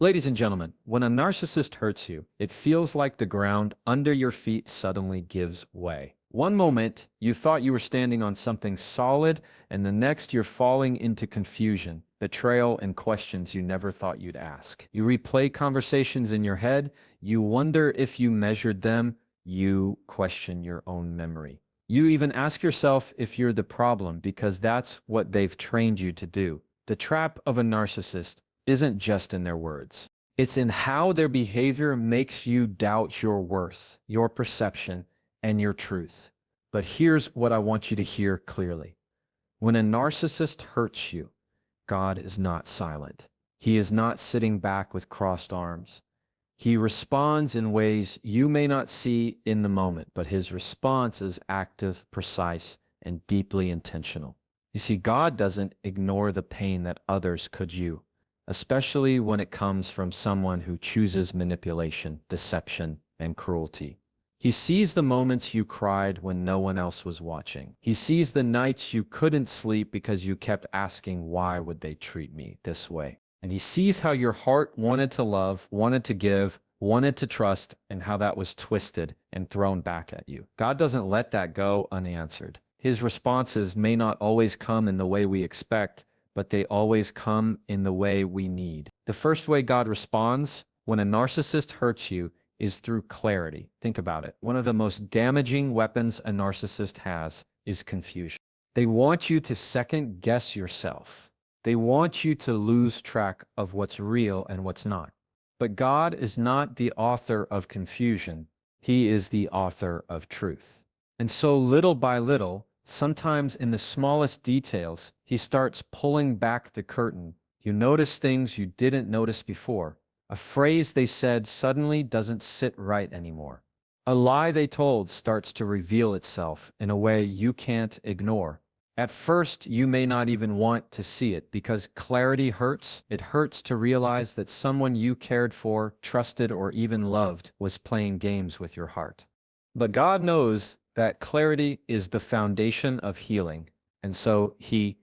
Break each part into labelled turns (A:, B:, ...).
A: Ladies and gentlemen, when a narcissist hurts you, it feels like the ground under your feet suddenly gives way. One moment, you thought you were standing on something solid, and the next you're falling into confusion, betrayal, and questions you never thought you'd ask. You replay conversations in your head, you wonder if you measured them, you question your own memory. You even ask yourself if you're the problem because that's what they've trained you to do. The trap of a narcissist isn't just in their words. It's in how their behavior makes you doubt your worth, your perception, and your truth. But here's what I want you to hear clearly. When a narcissist hurts you, God is not silent. He is not sitting back with crossed arms. He responds in ways you may not see in the moment, but his response is active, precise, and deeply intentional. You see, God doesn't ignore the pain that others could you, especially when it comes from someone who chooses manipulation, deception, and cruelty. He sees the moments you cried when no one else was watching. He sees the nights you couldn't sleep because you kept asking, why would they treat me this way? And he sees how your heart wanted to love, wanted to give, wanted to trust, and how that was twisted and thrown back at you. God doesn't let that go unanswered. His responses may not always come in the way we expect, but they always come in the way we need. The first way God responds when a narcissist hurts you is through clarity. Think about it. One of the most damaging weapons a narcissist has is confusion. They want you to second guess yourself. They want you to lose track of what's real and what's not. But God is not the author of confusion. He is the author of truth. And so little by little, sometimes in the smallest details, he starts pulling back the curtain. You notice things you didn't notice before. A phrase they said suddenly doesn't sit right anymore. A lie they told starts to reveal itself in a way you can't ignore. At first, you may not even want to see it because clarity hurts. It hurts to realize that someone you cared for, trusted, or even loved was playing games with your heart. But God knows that clarity is the foundation of healing, and so he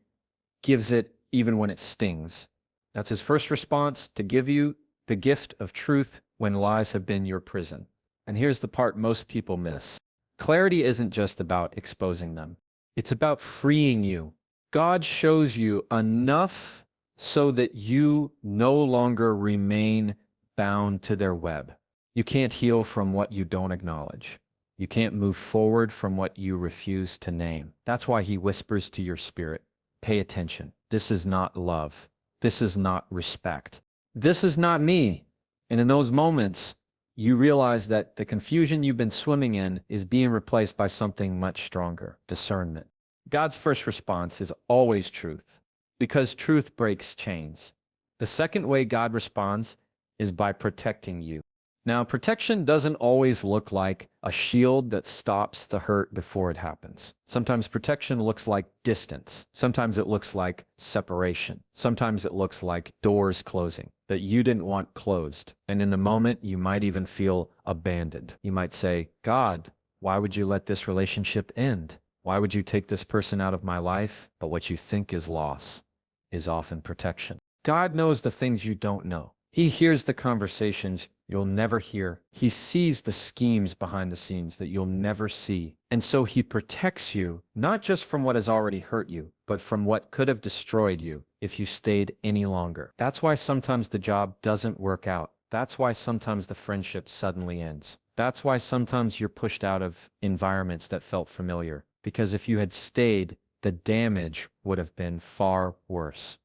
A: gives it even when it stings. That's his first response, to give you the gift of truth when lies have been your prison. And here's the part most people miss. Clarity isn't just about exposing them. It's about freeing you. God shows you enough so that you no longer remain bound to their web. You can't heal from what you don't acknowledge. You can't move forward from what you refuse to name. That's why he whispers to your spirit, pay attention. This is not love. This is not respect. This is not me. And in those moments, you realize that the confusion you've been swimming in is being replaced by something much stronger, discernment. God's first response is always truth, because truth breaks chains. The second way God responds is by protecting you. Now, protection doesn't always look like a shield that stops the hurt before it happens. Sometimes protection looks like distance. Sometimes it looks like separation. Sometimes it looks like doors closing that you didn't want closed. And in the moment, you might even feel abandoned. You might say, God, why would you let this relationship end? Why would you take this person out of my life? But what you think is loss is often protection. God knows the things you don't know. He hears the conversations you'll never hear. He sees the schemes behind the scenes that you'll never see. And so he protects you, not just from what has already hurt you, but from what could have destroyed you if you stayed any longer. That's why sometimes the job doesn't work out. That's why sometimes the friendship suddenly ends. That's why sometimes you're pushed out of environments that felt familiar. Because if you had stayed, the damage would have been far worse.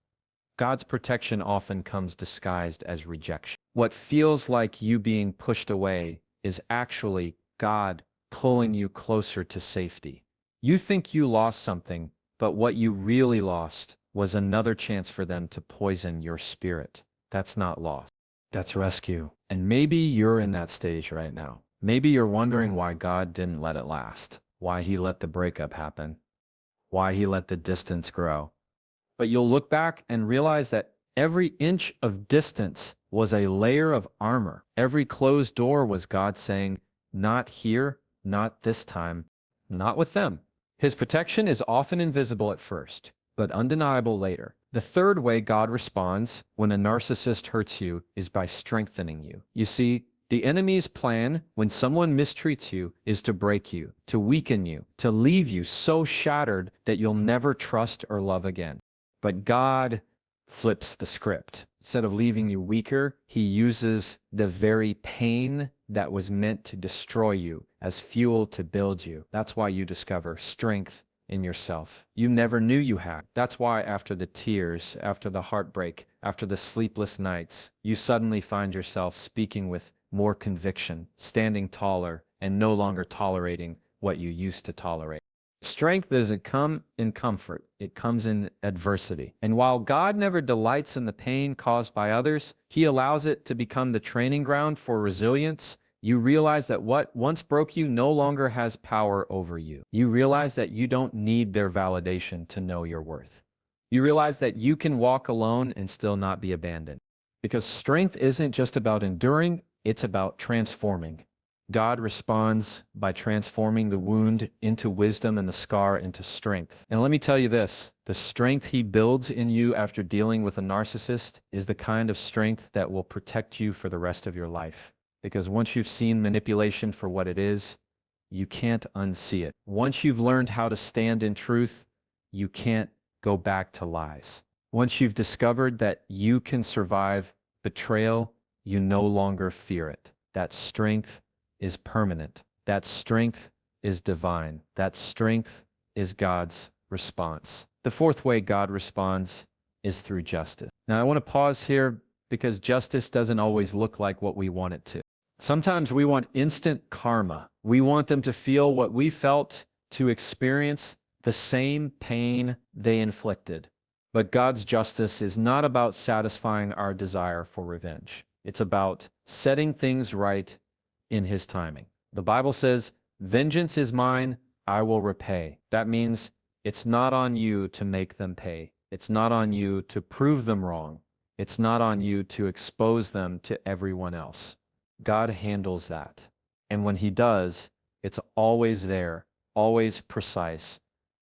A: God's protection often comes disguised as rejection. What feels like you being pushed away is actually God pulling you closer to safety. You think you lost something, but what you really lost was another chance for them to poison your spirit. That's not loss. That's rescue. And maybe you're in that stage right now. Maybe you're wondering why God didn't let it last, why he let the breakup happen, why he let the distance grow. But you'll look back and realize that every inch of distance was a layer of armor. Every closed door was God saying, not here, not this time, not with them. His protection is often invisible at first, but undeniable later. The third way God responds when a narcissist hurts you is by strengthening you. You see, the enemy's plan when someone mistreats you is to break you, to weaken you, to leave you so shattered that you'll never trust or love again. But God flips the script. Instead of leaving you weaker, he uses the very pain that was meant to destroy you as fuel to build you. That's why you discover strength in yourself you never knew you had. That's why after the tears, after the heartbreak, after the sleepless nights, you suddenly find yourself speaking with more conviction, standing taller, and no longer tolerating what you used to tolerate. Strength doesn't come in comfort, it comes in adversity. And while God never delights in the pain caused by others, he allows it to become the training ground for resilience. You realize that what once broke you no longer has power over you. You realize that you don't need their validation to know your worth. You realize that you can walk alone and still not be abandoned. Because strength isn't just about enduring, it's about transforming. God responds by transforming the wound into wisdom and the scar into strength. And let me tell you this, the strength he builds in you after dealing with a narcissist is the kind of strength that will protect you for the rest of your life. Because once you've seen manipulation for what it is, you can't unsee it. Once you've learned how to stand in truth, you can't go back to lies. Once you've discovered that you can survive betrayal, you no longer fear it. That strength is permanent. That strength is divine. That strength is God's response. The fourth way God responds is through justice. Now I want to pause here because justice doesn't always look like what we want it to. Sometimes we want instant karma. We want them to feel what we felt, to experience the same pain they inflicted. But God's justice is not about satisfying our desire for revenge. It's about setting things right in his timing. The Bible says, "Vengeance is mine, I will repay." That means it's not on you to make them pay. It's not on you to prove them wrong. It's not on you to expose them to everyone else. God handles that. And when he does, it's always there, always precise,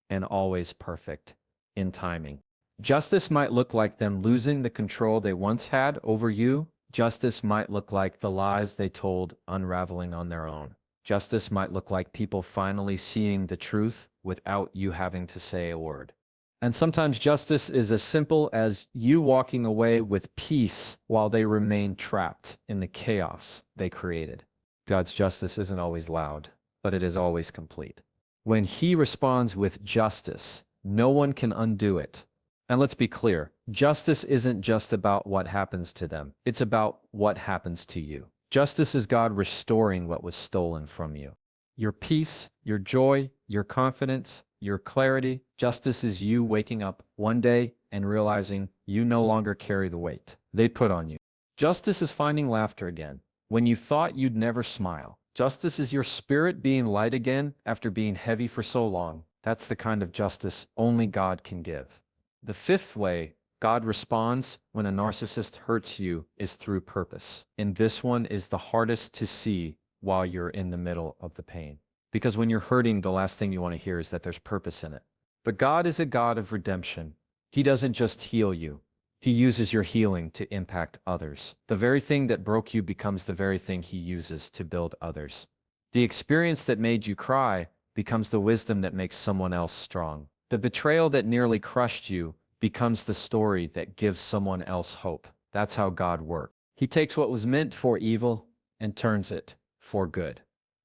A: and always perfect in timing. Justice might look like them losing the control they once had over you. Justice might look like the lies they told unraveling on their own. Justice might look like people finally seeing the truth without you having to say a word. And sometimes justice is as simple as you walking away with peace while they remain trapped in the chaos they created. God's justice isn't always loud, but it is always complete. When he responds with justice, no one can undo it. And let's be clear, justice isn't just about what happens to them. It's about what happens to you. Justice is God restoring what was stolen from you. Your peace, your joy, your confidence, your clarity. Justice is you waking up one day and realizing you no longer carry the weight they put on you. Justice is finding laughter again when you thought you'd never smile. Justice is your spirit being light again after being heavy for so long. That's the kind of justice only God can give. The fifth way God responds when a narcissist hurts you is through purpose. And this one is the hardest to see while you're in the middle of the pain. Because when you're hurting, the last thing you want to hear is that there's purpose in it. But God is a God of redemption. He doesn't just heal you. He uses your healing to impact others. The very thing that broke you becomes the very thing he uses to build others. The experience that made you cry becomes the wisdom that makes someone else strong. The betrayal that nearly crushed you becomes the story that gives someone else hope. That's how God works. He takes what was meant for evil and turns it for good.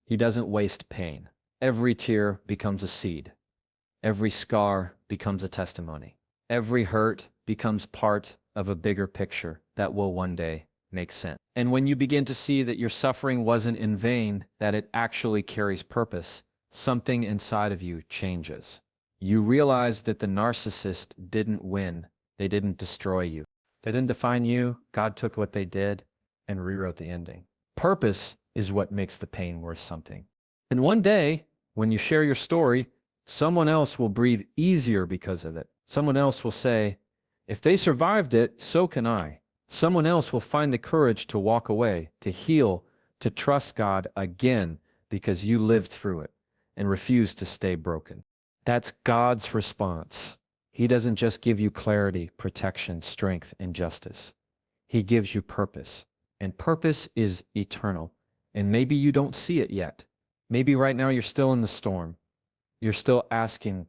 A: He doesn't waste pain. Every tear becomes a seed. Every scar becomes a testimony. Every hurt becomes part of a bigger picture that will one day make sense. And when you begin to see that your suffering wasn't in vain, that it actually carries purpose, something inside of you changes. You realize that the narcissist didn't win. They didn't destroy you. They didn't define you. God took what they did and rewrote the ending. Purpose is what makes the pain worth something. And one day, when you share your story, someone else will breathe easier because of it. Someone else will say, if they survived it, so can I. Someone else will find the courage to walk away, to heal, to trust God again because you lived through it and refused to stay broken. That's God's response. He doesn't just give you clarity, protection, strength, and justice. He gives you purpose. And purpose is eternal. And maybe you don't see it yet. Maybe right now you're still in the storm. You're still asking.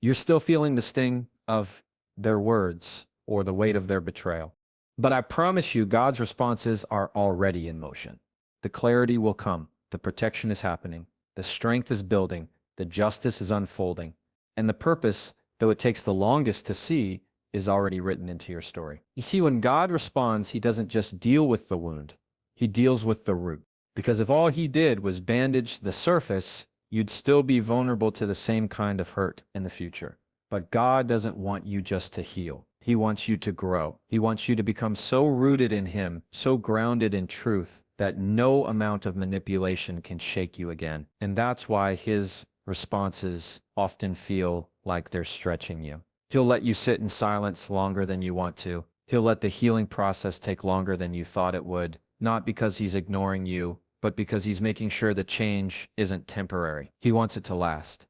A: You're still feeling the sting of their words or the weight of their betrayal. But I promise you, God's responses are already in motion. The clarity will come. The protection is happening. The strength is building. The justice is unfolding. And the purpose, though it takes the longest to see, is already written into your story. You see, when God responds, he doesn't just deal with the wound. He deals with the root. Because if all he did was bandage the surface, you'd still be vulnerable to the same kind of hurt in the future. But God doesn't want you just to heal. He wants you to grow. He wants you to become so rooted in him, so grounded in truth, that no amount of manipulation can shake you again. And that's why his responses often feel like they're stretching you. He'll let you sit in silence longer than you want to. He'll let the healing process take longer than you thought it would, not because he's ignoring you, but because he's making sure the change isn't temporary. He wants it to last.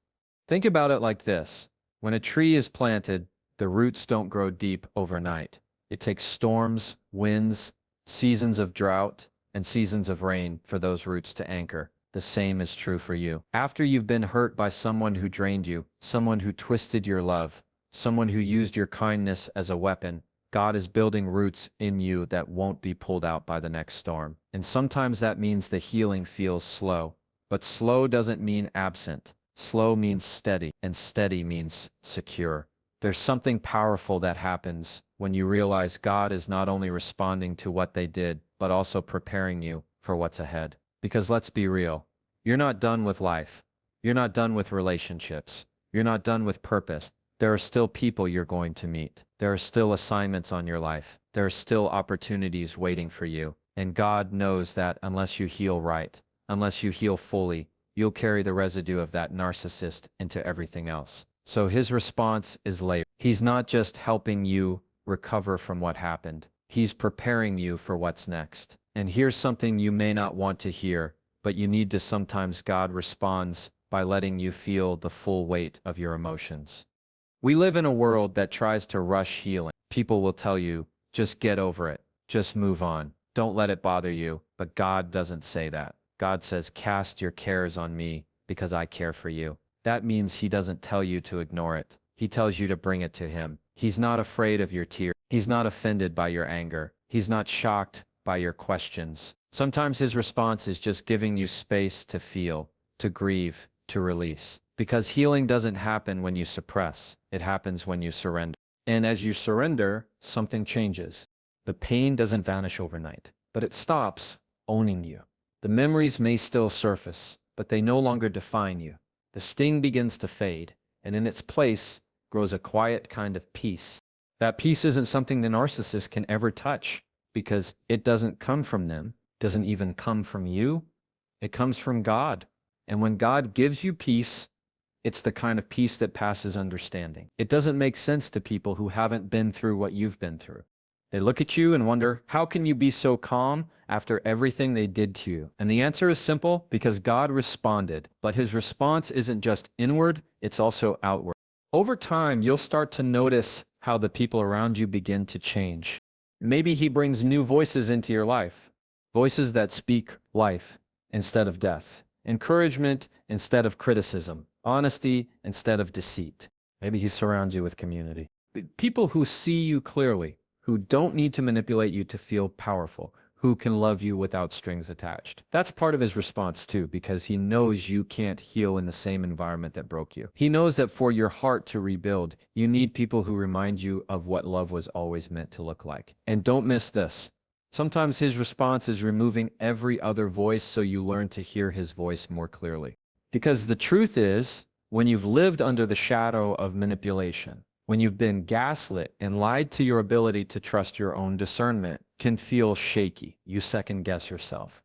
A: Think about it like this. When a tree is planted, the roots don't grow deep overnight. It takes storms, winds, seasons of drought, and seasons of rain for those roots to anchor. The same is true for you. After you've been hurt by someone who drained you, someone who twisted your love, someone who used your kindness as a weapon, God is building roots in you that won't be pulled out by the next storm. And sometimes that means the healing feels slow. But slow doesn't mean absent. Slow means steady, and steady means secure. There's something powerful that happens when you realize God is not only responding to what they did, but also preparing you for what's ahead. Because let's be real, you're not done with life. You're not done with relationships. You're not done with purpose. There are still people you're going to meet. There are still assignments on your life. There are still opportunities waiting for you. And God knows that unless you heal right, unless you heal fully, you'll carry the residue of that narcissist into everything else. So his response is layered. He's not just helping you recover from what happened. He's preparing you for what's next. And here's something you may not want to hear, but you need to sometimes. God responds by letting you feel the full weight of your emotions. We live in a world that tries to rush healing. People will tell you, just get over it. Just move on. Don't let it bother you. But God doesn't say that. God says, cast your cares on me because I care for you. That means he doesn't tell you to ignore it. He tells you to bring it to him. He's not afraid of your tears. He's not offended by your anger. He's not shocked by your questions. Sometimes his response is just giving you space to feel, to grieve, to release. Because healing doesn't happen when you suppress. It happens when you surrender. And as you surrender, something changes. The pain doesn't vanish overnight, but it stops owning you. The memories may still surface, but they no longer define you. The sting begins to fade, and in its place grows a quiet kind of peace. That peace isn't something the narcissist can ever touch, because it doesn't come from them, doesn't even come from you. It comes from God. And when God gives you peace, it's the kind of peace that passes understanding. It doesn't make sense to people who haven't been through what you've been through. They look at you and wonder, how can you be so calm after everything they did to you? And the answer is simple, because God responded. But his response isn't just inward, it's also outward. Over time, you'll start to notice how the people around you begin to change. Maybe he brings new voices into your life, voices that speak life instead of death, encouragement instead of criticism, honesty instead of deceit. Maybe he surrounds you with community. People who see you clearly, who don't need to manipulate you to feel powerful, who can love you without strings attached. That's part of his response too, because he knows you can't heal in the same environment that broke you. He knows that for your heart to rebuild, you need people who remind you of what love was always meant to look like. And don't miss this. Sometimes his response is removing every other voice so you learn to hear his voice more clearly. Because the truth is, when you've lived under the shadow of manipulation, when you've been gaslit and lied to, your ability to trust your own discernment can feel shaky. You second guess yourself.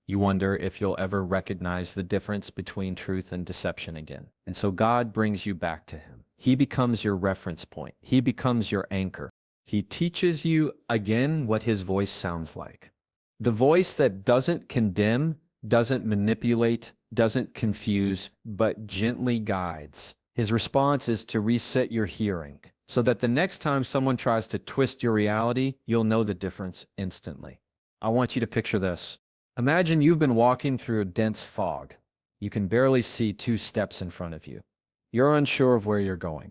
A: You wonder if you'll ever recognize the difference between truth and deception again. And so God brings you back to him. He becomes your reference point. He becomes your anchor. He teaches you again what his voice sounds like. The voice that doesn't condemn, doesn't manipulate, doesn't confuse, but gently guides. His response is to reset your hearing, so that the next time someone tries to twist your reality, you'll know the difference instantly. I want you to picture this. Imagine you've been walking through a dense fog. You can barely see 2 steps in front of you. You're unsure of where you're going.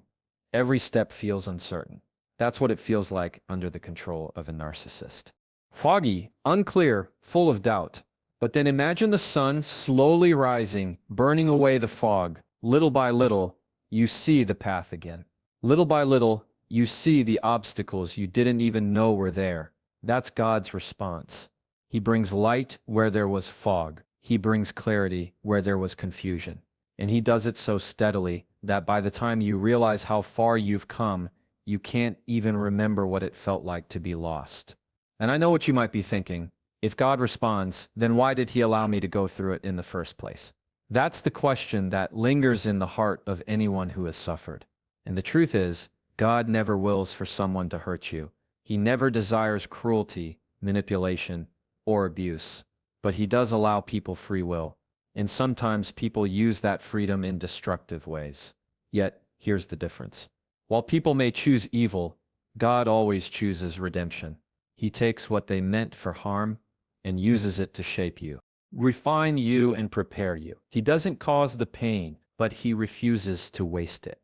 A: Every step feels uncertain. That's what it feels like under the control of a narcissist. Foggy, unclear, full of doubt. But then imagine the sun slowly rising, burning away the fog. Little by little, you see the path again. Little by little, you see the obstacles you didn't even know were there. That's God's response. He brings light where there was fog. He brings clarity where there was confusion. And he does it so steadily that by the time you realize how far you've come, you can't even remember what it felt like to be lost. And I know what you might be thinking. If God responds, then why did he allow me to go through it in the first place? That's the question that lingers in the heart of anyone who has suffered. And the truth is, God never wills for someone to hurt you. He never desires cruelty, manipulation, or abuse. But he does allow people free will. And sometimes people use that freedom in destructive ways. Yet, here's the difference. While people may choose evil, God always chooses redemption. He takes what they meant for harm and uses it to shape you, refine you, and prepare you. He doesn't cause the pain, but he refuses to waste it.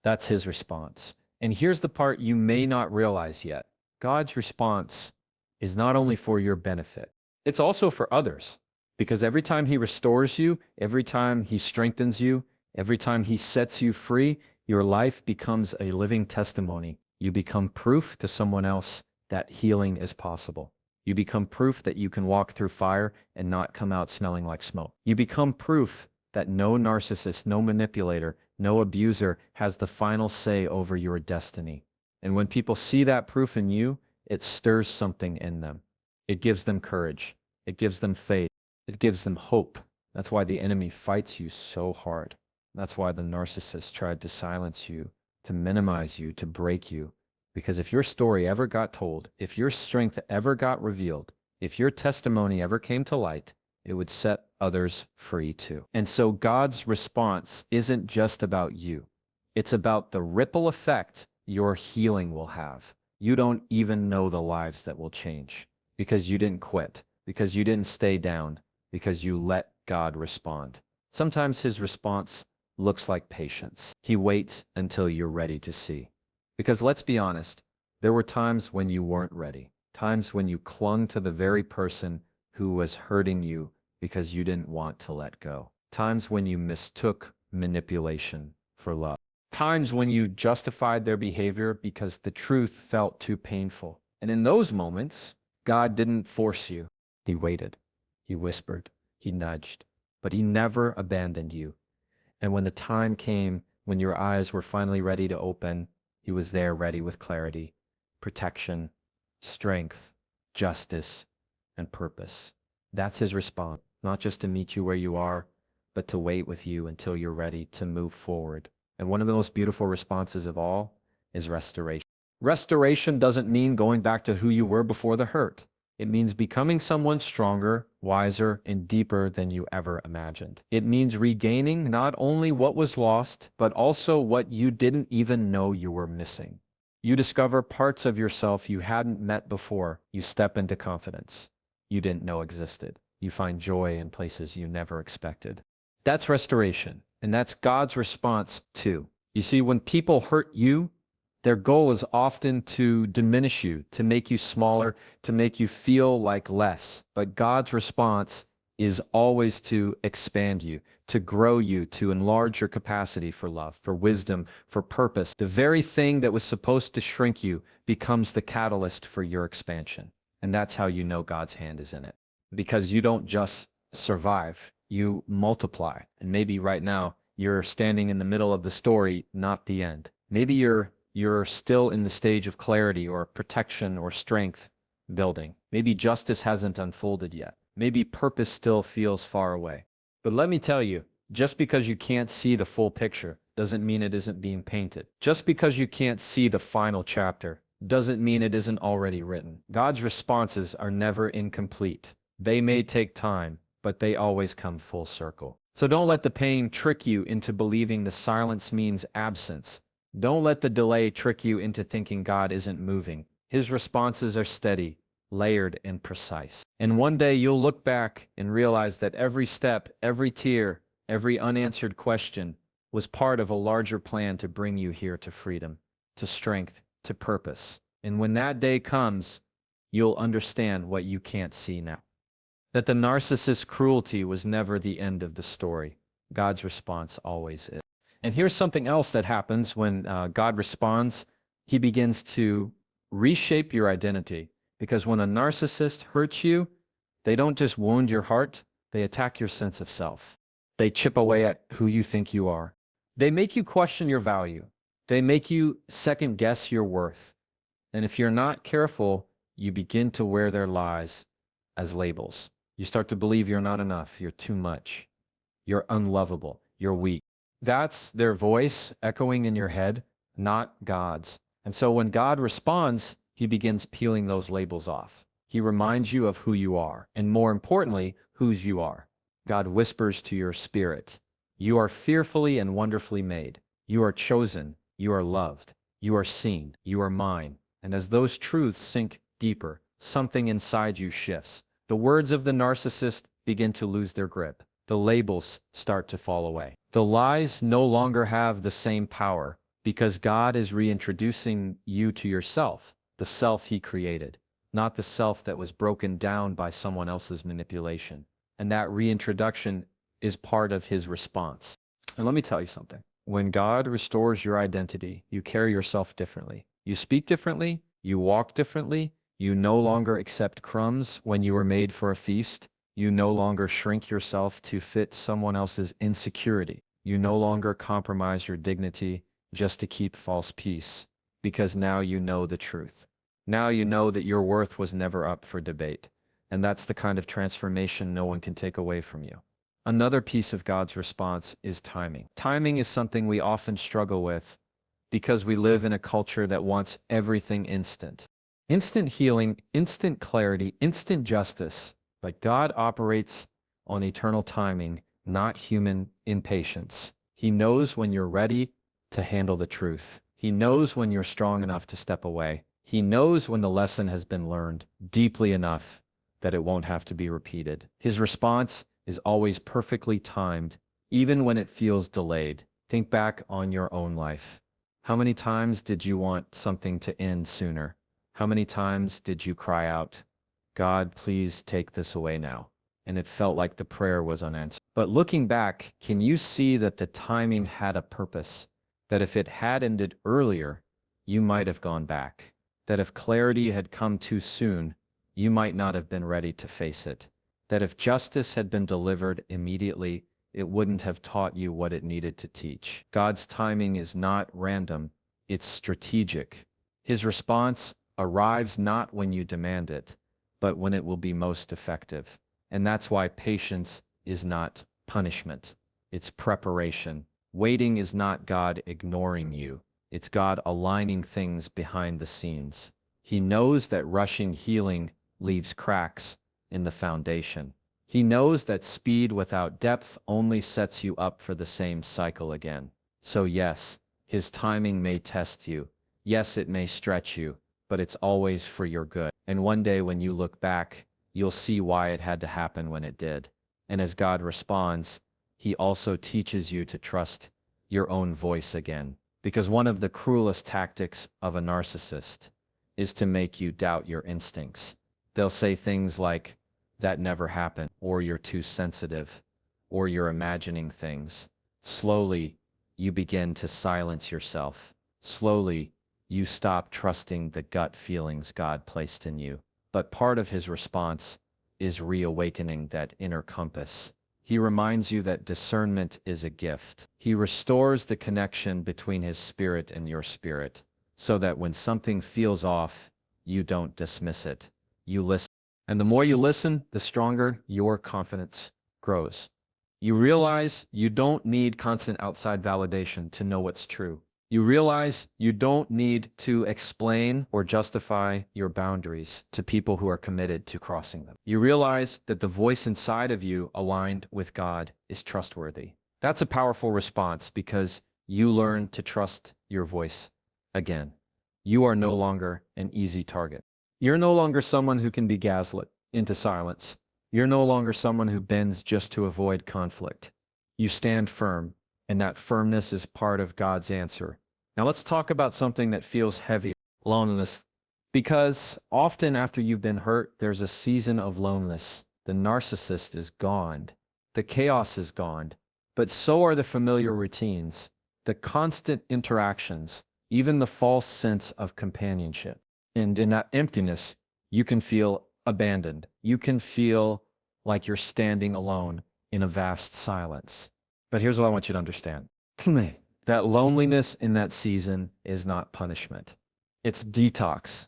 A: That's his response. And here's the part you may not realize yet. God's response is not only for your benefit, it's also for others. Because every time he restores you, every time he strengthens you, every time he sets you free, your life becomes a living testimony. You become proof to someone else that healing is possible. You become proof that you can walk through fire and not come out smelling like smoke. You become proof that no narcissist, no manipulator, no abuser has the final say over your destiny. And when people see that proof in you, it stirs something in them. It gives them courage. It gives them faith. It gives them hope. That's why the enemy fights you so hard. That's why the narcissist tried to silence you, to minimize you, to break you. Because if your story ever got told, if your strength ever got revealed, if your testimony ever came to light, it would set others free too. And so God's response isn't just about you. It's about the ripple effect your healing will have. You don't even know the lives that will change because you didn't quit, because you didn't stay down, because you let God respond. Sometimes his response looks like patience. He waits until you're ready to see. Because let's be honest, there were times when you weren't ready, times when you clung to the very person who was hurting you because you didn't want to let go, times when you mistook manipulation for love, times when you justified their behavior because the truth felt too painful. And in those moments, God didn't force you. He waited. He whispered. He nudged. But he never abandoned you. And when the time came, when your eyes were finally ready to open, he was there ready with clarity, protection, strength, justice, and purpose. That's his response, not just to meet you where you are, but to wait with you until you're ready to move forward. And one of the most beautiful responses of all is restoration. Restoration doesn't mean going back to who you were before the hurt. It means becoming someone stronger, wiser, and deeper than you ever imagined. It means regaining not only what was lost, but also what you didn't even know you were missing. You discover parts of yourself you hadn't met before. You step into confidence you didn't know existed. You find joy in places you never expected. That's restoration, and that's God's response too. You see, when people hurt you, their goal is often to diminish you, to make you smaller, to make you feel like less. But God's response is always to expand you, to grow you, to enlarge your capacity for love, for wisdom, for purpose. The very thing that was supposed to shrink you becomes the catalyst for your expansion. And that's how you know God's hand is in it. Because you don't just survive, you multiply. And maybe right now you're standing in the middle of the story, not the end. Maybe you're still in the stage of clarity or protection or strength building. Maybe justice hasn't unfolded yet. Maybe purpose still feels far away. But let me tell you, just because you can't see the full picture doesn't mean it isn't being painted. Just because you can't see the final chapter doesn't mean it isn't already written. God's responses are never incomplete. They may take time, but they always come full circle. So don't let the pain trick you into believing the silence means absence. Don't let the delay trick you into thinking God isn't moving. His responses are steady, layered, and precise. And one day you'll look back and realize that every step, every tear, every unanswered question was part of a larger plan to bring you here to freedom, to strength, to purpose. And when that day comes, you'll understand what you can't see now. That the narcissist's cruelty was never the end of the story. God's response always is. And here's something else that happens when God responds. He begins to reshape your identity. Because when a narcissist hurts you, they don't just wound your heart, they attack your sense of self. They chip away at who you think you are. They make you question your value. They make you second guess your worth. And if you're not careful, you begin to wear their lies as labels. You start to believe you're not enough, you're too much, you're unlovable, you're weak. That's their voice echoing in your head, not God's. And so when God responds, he begins peeling those labels off. He reminds you of who you are, and more importantly, whose you are. God whispers to your spirit, you are fearfully and wonderfully made. You are chosen, you are loved, you are seen, you are mine. And as those truths sink deeper, something inside you shifts. The words of the narcissist begin to lose their grip. The labels start to fall away. The lies no longer have the same power because God is reintroducing you to yourself, the self he created, not the self that was broken down by someone else's manipulation. And that reintroduction is part of his response. And let me tell you something. When God restores your identity, you carry yourself differently. You speak differently, you walk differently, you no longer accept crumbs when you were made for a feast. You no longer shrink yourself to fit someone else's insecurity. You no longer compromise your dignity just to keep false peace, because now you know the truth. Now you know that your worth was never up for debate, and that's the kind of transformation no one can take away from you. Another piece of God's response is timing. Timing is something we often struggle with because we live in a culture that wants everything instant. Instant healing, instant clarity, instant justice. But God operates on eternal timing, not human impatience. He knows when you're ready to handle the truth. He knows when you're strong enough to step away. He knows when the lesson has been learned deeply enough that it won't have to be repeated. His response is always perfectly timed, even when it feels delayed. Think back on your own life. How many times did you want something to end sooner? How many times did you cry out, God, please take this away now? And it felt like the prayer was unanswered. But looking back, can you see that the timing had a purpose? That if it had ended earlier, you might have gone back. That if clarity had come too soon, you might not have been ready to face it. That if justice had been delivered immediately, it wouldn't have taught you what it needed to teach. God's timing is not random, it's strategic. His response arrives not when you demand it, but when it will be most effective. And that's why patience is not punishment. It's preparation. Waiting is not God ignoring you. It's God aligning things behind the scenes. He knows that rushing healing leaves cracks in the foundation. He knows that speed without depth only sets you up for the same cycle again. So yes, his timing may test you. Yes, it may stretch you, but it's always for your good. And one day when you look back, you'll see why it had to happen when it did. And as God responds, he also teaches you to trust your own voice again. Because one of the cruelest tactics of a narcissist is to make you doubt your instincts. They'll say things like, that never happened, or you're too sensitive, or you're imagining things. Slowly, you begin to silence yourself. Slowly, you stop trusting the gut feelings God placed in you. But part of his response is reawakening that inner compass. He reminds you that discernment is a gift. He restores the connection between his spirit and your spirit, so that when something feels off, you don't dismiss it. You listen. And the more you listen, the stronger your confidence grows. You realize you don't need constant outside validation to know what's true. You realize you don't need to explain or justify your boundaries to people who are committed to crossing them. You realize that the voice inside of you aligned with God is trustworthy. That's a powerful response because you learn to trust your voice again. You are no longer an easy target. You're no longer someone who can be gaslit into silence. You're no longer someone who bends just to avoid conflict. You stand firm, and that firmness is part of God's answer. Now let's talk about something that feels heavy, loneliness. Because often after you've been hurt, there's a season of loneliness. The narcissist is gone. The chaos is gone. But so are the familiar routines, the constant interactions, even the false sense of companionship. And in that emptiness, you can feel abandoned. You can feel like you're standing alone in a vast silence. But here's what I want you to understand. That loneliness in that season is not punishment. It's detox.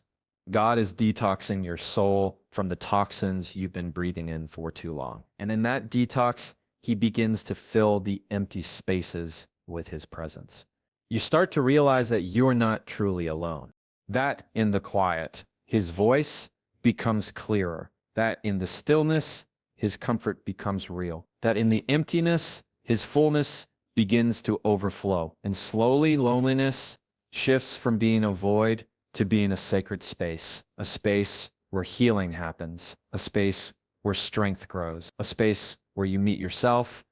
A: God is detoxing your soul from the toxins you've been breathing in for too long. And in that detox, he begins to fill the empty spaces with his presence. You start to realize that you're not truly alone. That in the quiet, his voice becomes clearer. That in the stillness, his comfort becomes real. That in the emptiness, his fullness begins to overflow. And slowly, loneliness shifts from being a void to being a sacred space. A space where healing happens. A space where strength grows. A space where you meet yourself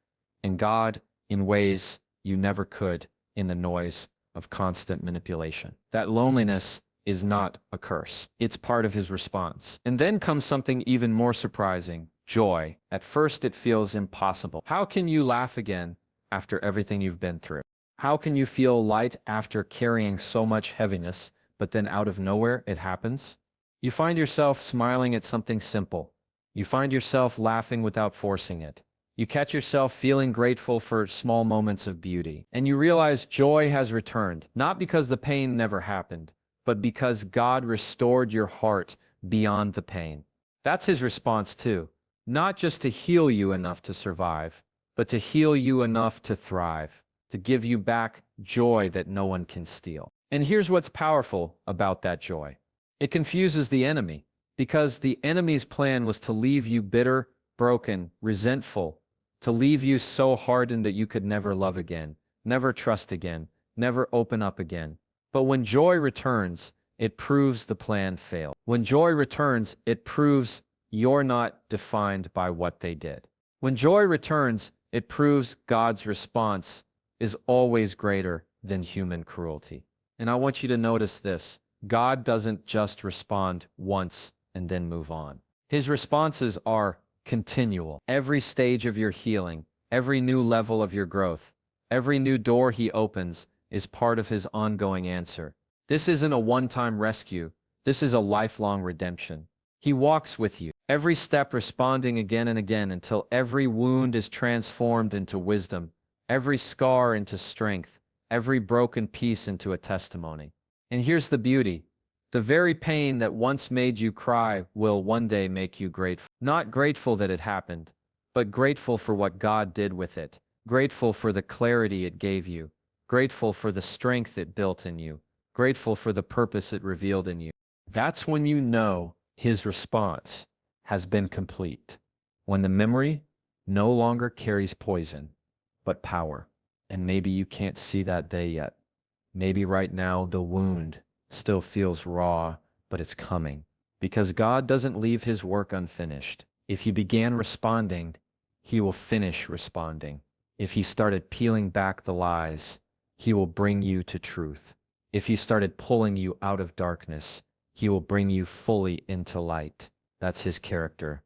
A: and God in ways you never could in the noise of constant manipulation. That loneliness is not a curse. It's part of his response. And then comes something even more surprising, joy. At first it feels impossible. How can you laugh again after everything you've been through? How can you feel light after carrying so much heaviness, but then out of nowhere it happens? You find yourself smiling at something simple. You find yourself laughing without forcing it. You catch yourself feeling grateful for small moments of beauty. And you realize joy has returned, not because the pain never happened, but because God restored your heart beyond the pain. That's his response too. Not just to heal you enough to survive, but to heal you enough to thrive, to give you back joy that no one can steal. And here's what's powerful about that joy. It confuses the enemy, because the enemy's plan was to leave you bitter, broken, resentful, to leave you so hardened that you could never love again, never trust again, never open up again. But when joy returns, it proves the plan failed. When joy returns, it proves you're not defined by what they did. When joy returns, it proves God's response is always greater than human cruelty. And I want you to notice this. God doesn't just respond once and then move on. His responses are continual. Every stage of your healing, every new level of your growth, every new door he opens is part of his ongoing answer. This isn't a one-time rescue. This is a lifelong redemption. He walks with you, every step responding again and again until every wound is transformed into wisdom, every scar into strength, every broken piece into a testimony. And here's the beauty. The very pain that once made you cry will one day make you grateful. Not grateful that it happened, but grateful for what God did with it. Grateful for the clarity it gave you. Grateful for the strength it built in you. Grateful for the purpose it revealed in you. That's when you know his response has been complete. When the memory no longer carries poison, but power. And maybe you can't see that day yet. Maybe right now the wound still feels raw, but it's coming. Because God doesn't leave his work unfinished. If he began responding, he will finish responding. If he started peeling back the lies, he will bring you to truth. If he started pulling you out of darkness, he will bring you fully into light. That's his character.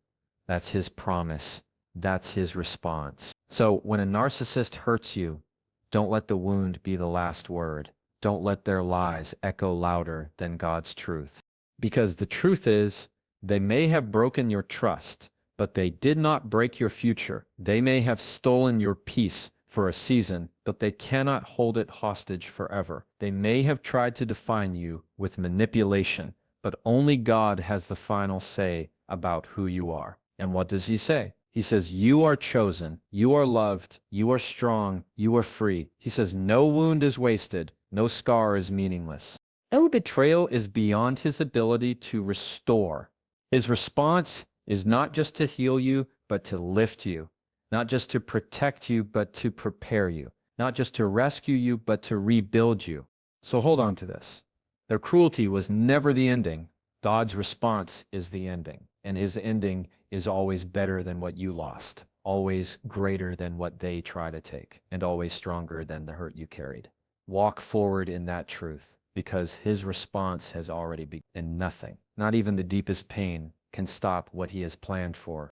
A: That's his promise. That's his response. So when a narcissist hurts you, don't let the wound be the last word. Don't let their lies echo louder than God's truth. Because the truth is, they may have broken your trust, but they did not break your future. They may have stolen your peace for a season, but they cannot hold it hostage forever. They may have tried to define you with manipulation, but only God has the final say about who you are. And what does he say? He says, you are chosen, you are loved, you are strong, you are free. He says, no wound is wasted, no scar is meaningless. No betrayal is beyond his ability to restore. His response is not just to heal you, but to lift you. Not just to protect you, but to prepare you. not just to rescue you, but to rebuild you. So hold on to this. Their cruelty was never the ending. God's response is the ending, and his ending is always better than what you lost, always greater than what they try to take, and always stronger than the hurt you carried. Walk forward in that truth, because his response has already begun, and nothing, not even the deepest pain, can stop what he has planned for